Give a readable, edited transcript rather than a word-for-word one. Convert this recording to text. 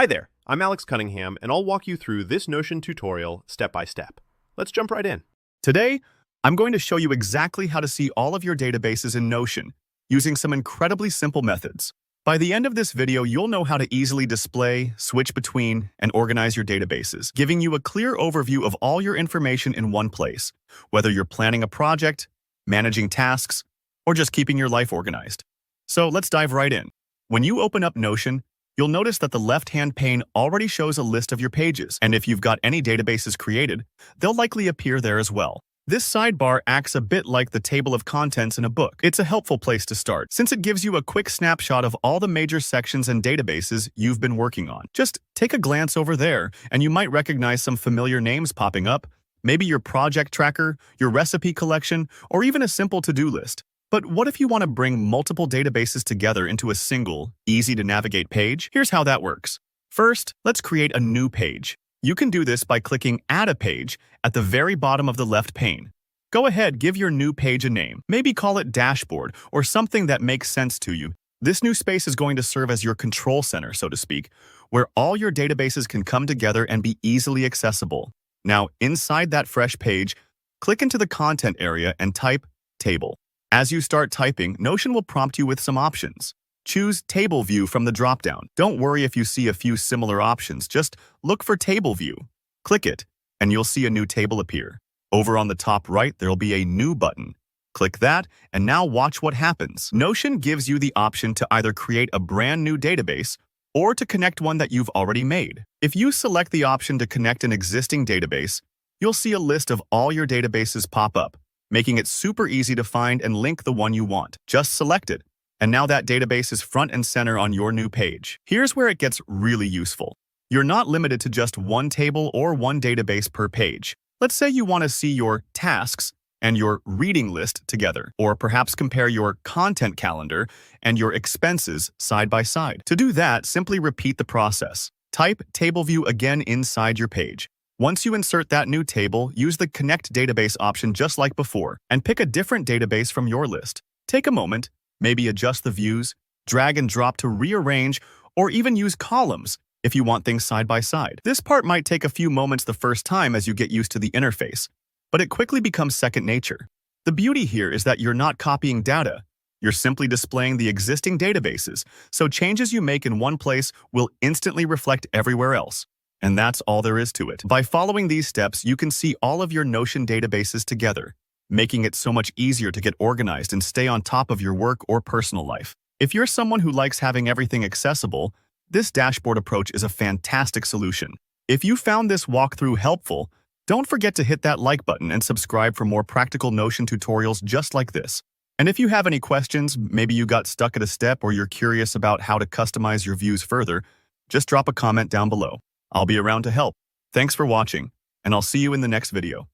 Hi there, I'm Alex Cunningham, and I'll walk you through this Notion tutorial step by step. Let's jump right in. Today, I'm going to show you exactly how to see all of your databases in Notion using some incredibly simple methods. By the end of this video, you'll know how to easily display, switch between, and organize your databases, giving you a clear overview of all your information in one place, whether you're planning a project, managing tasks, or just keeping your life organized. So let's dive right in. When you open up Notion, you'll notice that the left-hand pane already shows a list of your pages, and if you've got any databases created, they'll likely appear there as well. This sidebar acts a bit like the table of contents in a book. It's a helpful place to start, since it gives you a quick snapshot of all the major sections and databases you've been working on. Just take a glance over there, and you might recognize some familiar names popping up, maybe your project tracker, your recipe collection, or even a simple to-do list. But what if you want to bring multiple databases together into a single, easy-to-navigate page? Here's how that works. First, let's create a new page. You can do this by clicking Add a Page at the very bottom of the left pane. Go ahead, give your new page a name. Maybe call it Dashboard or something that makes sense to you. This new space is going to serve as your control center, so to speak, where all your databases can come together and be easily accessible. Now, inside that fresh page, click into the Content area and type Table. As you start typing, Notion will prompt you with some options. Choose Table View from the dropdown. Don't worry if you see a few similar options, just look for Table View. Click it, and you'll see a new table appear. Over on the top right, there'll be a New button. Click that, and now watch what happens. Notion gives you the option to either create a brand new database or to connect one that you've already made. If you select the option to connect an existing database, you'll see a list of all your databases pop up, making it super easy to find and link the one you want. Just select it, and now that database is front and center on your new page. Here's where it gets really useful. You're not limited to just one table or one database per page. Let's say you want to see your tasks and your reading list together, or perhaps compare your content calendar and your expenses side by side. To do that, simply repeat the process. Type Table View again inside your page. Once you insert that new table, use the Connect Database option just like before, and pick a different database from your list. Take a moment, maybe adjust the views, drag and drop to rearrange, or even use columns if you want things side by side. This part might take a few moments the first time as you get used to the interface, but it quickly becomes second nature. The beauty here is that you're not copying data. You're simply displaying the existing databases, so changes you make in one place will instantly reflect everywhere else. And that's all there is to it. By following these steps, you can see all of your Notion databases together, making it so much easier to get organized and stay on top of your work or personal life. If you're someone who likes having everything accessible, this dashboard approach is a fantastic solution. If you found this walkthrough helpful, don't forget to hit that like button and subscribe for more practical Notion tutorials just like this. And if you have any questions, maybe you got stuck at a step or you're curious about how to customize your views further, just drop a comment down below. I'll be around to help. Thanks for watching, and I'll see you in the next video.